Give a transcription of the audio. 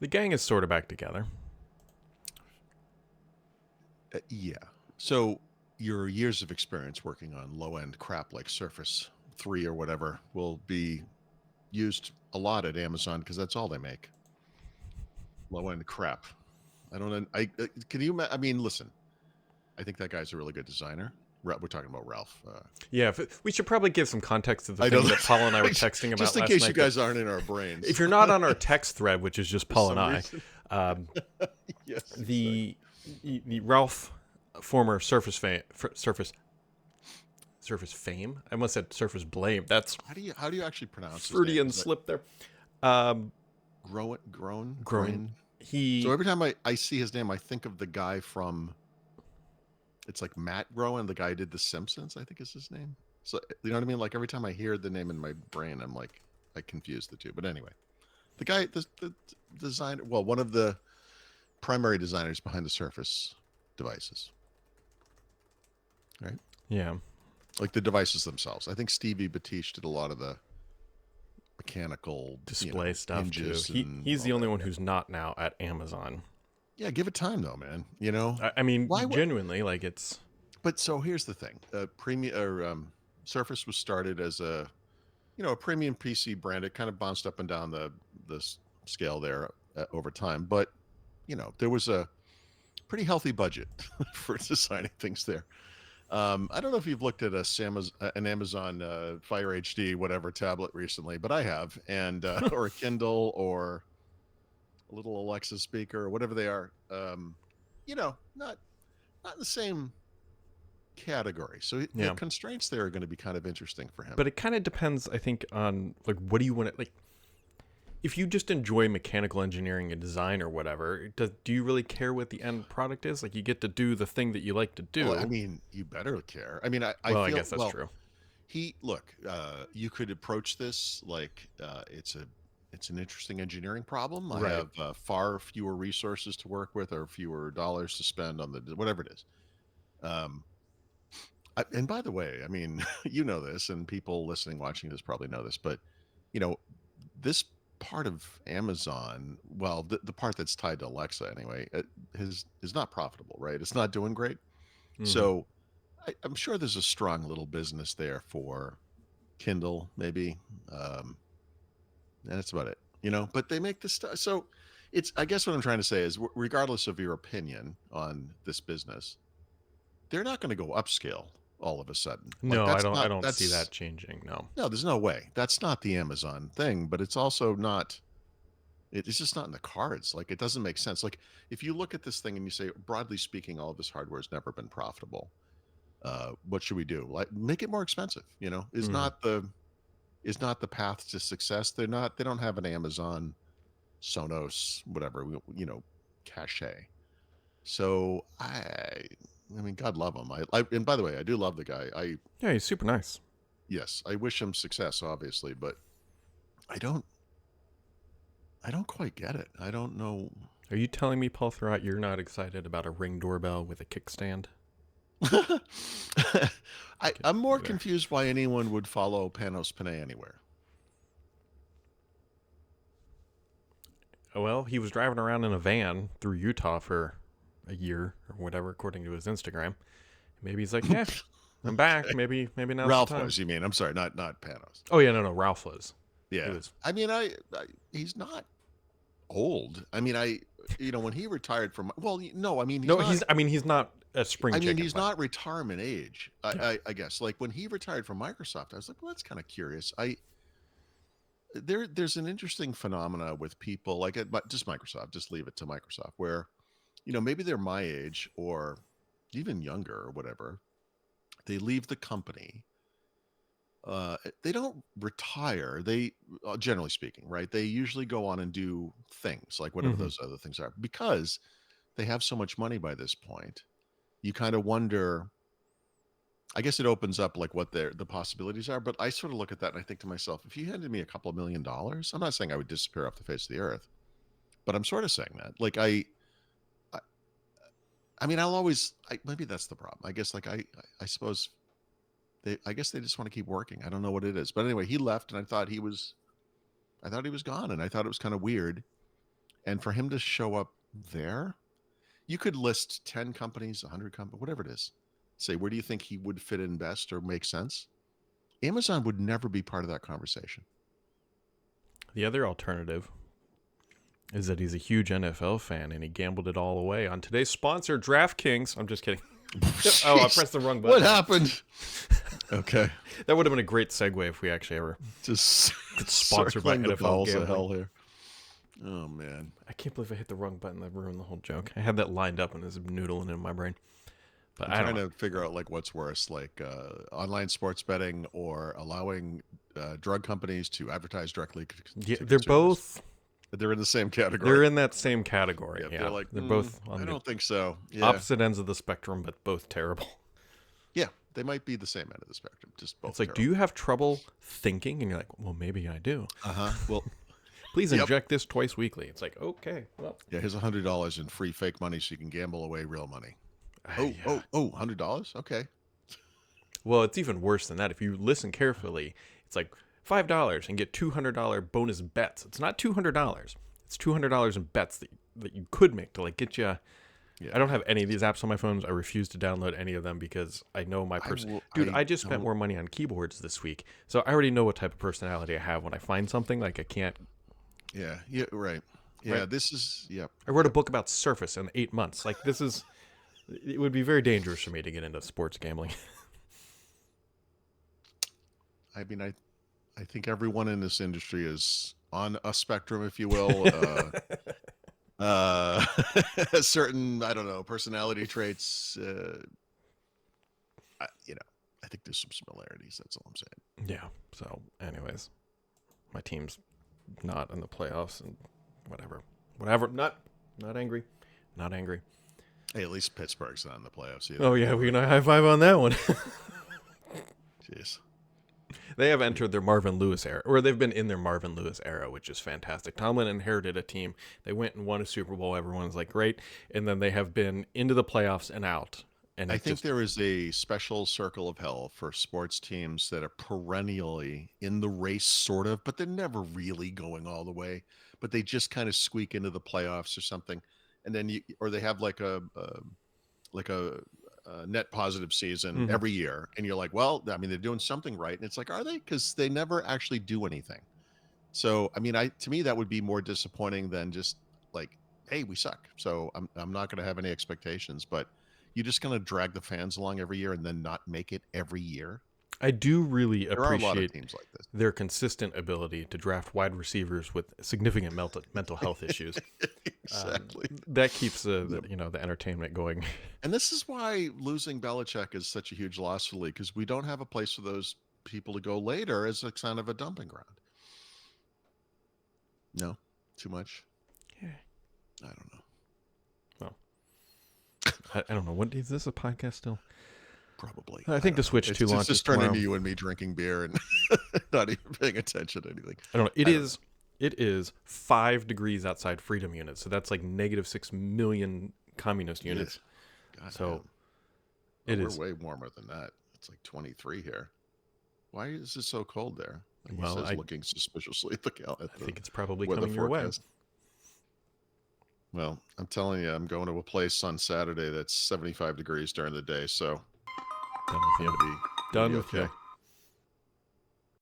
The gang is sort of back together. Yeah. So your years of experience working on low-end crap like Surface 3 or whatever will be used a lot at Amazon because that's all they make. Low-end crap. I don't. Can you? I mean, listen. I think that guy's a really good designer. We're talking about Ralph. Yeah, we should probably give some context to the I know thing that Paul and I were texting about just in last case you night. That guys aren't in our brains if you're not on our text thread, which is just for Paul and some I, reason. Yes, exactly. the Ralph, former Surface fame. I almost said Surface blame. That's How do you actually pronounce his name? Freudian Is that slip there. Um, Groen? So He every time I see his name, I think of the guy from. It's like Matt Groen, the guy who did The Simpsons, I think is his name. So you know what I mean? Like every time I hear the name in my brain, I'm like I confuse the two. But anyway, the guy, the designer, well, one of the primary designers behind the Surface devices, right? yeah. Like the devices themselves. I think Stevie Batiste did a lot of the mechanical Display stuff too. hinges and He's all the only that. one who's not now at Amazon. Yeah, give it time though, man. I mean, Why? genuinely, like it's. But so here's the thing: premium or Surface was started as a premium PC brand. It kind of bounced up and down the scale there over time, but there was a pretty healthy budget for designing things there. I don't know if you've looked at an Amazon Fire HD whatever tablet recently, but I have, and or a Kindle or a little Alexa speaker or whatever they are. Not in the same category. So the Yeah. constraints there are going to be kind of interesting for him. But it kind of depends, I think, on like what do you want to like. If you just enjoy mechanical engineering and design or whatever, do you really care what the end product is? Like you get to do the thing that you like to do. Well, I mean, you better care. I mean, I Well, I feel guess that's well. true. You could approach this like it's an interesting engineering problem. I Right. have far fewer resources to work with or fewer dollars to spend on the whatever it is. Um, and by the way, I mean, you know this, and people listening, watching this probably know this, but you know, this part of Amazon, well, the part that's tied to Alexa anyway, is not profitable, right? It's not doing great. Mm-hmm. So I'm sure there's a strong little business there for Kindle, maybe, and that's about it. But they make this stuff. So I guess what I'm trying to say is, regardless of your opinion on this business, they're not going to go upscale all of a sudden. Like No, I don't. I don't see that changing. No. no, there's no way. That's not the Amazon thing, but it's also not. It's just not in the cards. Like it doesn't make sense. Like if you look at this thing and you say, broadly speaking, all of this hardware has never been profitable. What should we do? Like make it more expensive. Mm-hmm. Is not the path to success. They don't have an Amazon, Sonos, whatever, cachet. So I mean, God love him. And by the way, I do love the guy. Yeah, he's super nice. Yes, I wish him success, obviously, but I don't quite get it. I don't know. Are you telling me, Paul Thurrott, you're not excited about a Ring doorbell with a kickstand? I'm more confused why anyone would follow Panos Panay anywhere. Well, he was driving around in a van through Utah for a year or whatever, according to his Instagram. Maybe he's like, yeah, I'm back. Maybe now's Ralph the time. was, you mean? I'm sorry, not Panos. Oh yeah, no, Ralph was. Yeah, Was. I mean, he's not old. I mean, when he retired from, well, no, I mean, he's not a spring chicken. He's not retirement age. Yeah. I guess like when he retired from Microsoft, I was like, well, that's kind of curious. There's an interesting phenomena with people like just Microsoft, just leave it to Microsoft, where, maybe they're my age or even younger or whatever. They leave the company. They don't retire. They, generally speaking, right? They usually go on and do things like whatever Mm-hmm. those other things are because they have so much money by this point. You kind of wonder. I guess it opens up like what the possibilities are, but I sort of look at that and I think to myself, if you handed me a couple of $1 million, I'm not saying I would disappear off the face of the earth, but I'm sort of saying that. Like I mean, maybe that's the problem. I guess I suppose I guess they just want to keep working. I don't know what it is, but anyway, he left, and I thought he was gone, and I thought it was kind of weird. And for him to show up there, you could list 10 companies, 100 companies, whatever it is. Say, where do you think he would fit in best or make sense? Amazon would never be part of that conversation. The other alternative is that he's a huge NFL fan and he gambled it all away on today's sponsor, DraftKings. I'm just kidding. Oh, I pressed the wrong button. What happened? Okay. That would have been a great segue if we actually ever Just sponsored by circling the NFL balls of gambling. hell here. Oh, man. I can't believe I hit the wrong button. That ruined the whole joke. I had that lined up and it's noodling in my brain. But I'm trying to figure out like what's worse, like online sports betting or allowing drug companies to advertise directly to yeah, consumers. they're both. They're in the same category. They're in that same category. Yeah, They're like they're both I on the don't think so. Yeah. opposite ends of the spectrum, but both terrible. Yeah, they might be the same end of the spectrum. Just both. It's like, do you have trouble thinking? And you're like, well, maybe I do. Well, Please Yep. inject this twice weekly. It's like, okay, well, yeah. Here's $100 in free fake money, so you can gamble away real money. yeah. $100. Okay. Well, it's even worse than that. If you listen carefully, it's like $5 and get $200 bonus bets. It's not $200. It's $200 in bets that you could make to like get you. Yeah. I don't have any of these apps on my phones. I refuse to download any of them because I know my person. Dude, I just spent more money on keyboards this week, so I already know what type of personality I have when I find something. Like I can't. Yeah. Yeah. Right. Yeah. Right. This is. Yep. I wrote a book about Surface in 8 months. Like this is. It would be very dangerous for me to get into sports gambling. I mean, I think everyone in this industry is on a spectrum, if you will. Certain, I don't know, personality traits. I think there's some similarities. That's all I'm saying. Yeah. So, anyways, my team's not in the playoffs and whatever. Not angry. Not angry. Hey, at least Pittsburgh's not in the playoffs either. Oh yeah, we're gonna high five on that one. Jeez. They have entered their Marvin Lewis era, or they've been in their Marvin Lewis era, which is fantastic. Tomlin inherited a team. They went and won a Super Bowl. Everyone's like, great. And then they have been into the playoffs and out. And I think there is a special circle of hell for sports teams that are perennially in the race, sort of, but they're never really going all the way. But they just kind of squeak into the playoffs or something, and then or they have like a net positive season every year, and you're like, well, I mean, they're doing something right, and it's like, are they? Because they never actually do anything. So, I mean, to me that would be more disappointing than just like, hey, we suck. So I'm not going to have any expectations, but you're just going to drag the fans along every year and then not make it every year. I do really There are a lot of appreciate teams like this. their consistent ability to draft wide receivers with significant mental health issues. Exactly. That keeps the entertainment going. And this is why losing Belichick is such a huge loss for the league, because we don't have a place for those people to go later as a kind of a dumping ground. No, too much. Yeah. I don't know. Well, I don't know. What is this a podcast still? Probably. I think the Switch 2 It's launches just turned tomorrow. into you and me drinking beer and not even paying attention to anything. I don't know. It is 5 degrees outside Freedom Units, so that's like -6 million communist units. God So damn. it We're is. way warmer than that. It's like 23 here. Why is it so cold there? Like Well, he says, looking suspiciously at the I think it's probably weather coming your way. forecast. Well, I'm telling you, I'm going to a place on Saturday that's 75 degrees during the day, so Done with I'm you. gonna be Done be with okay. you.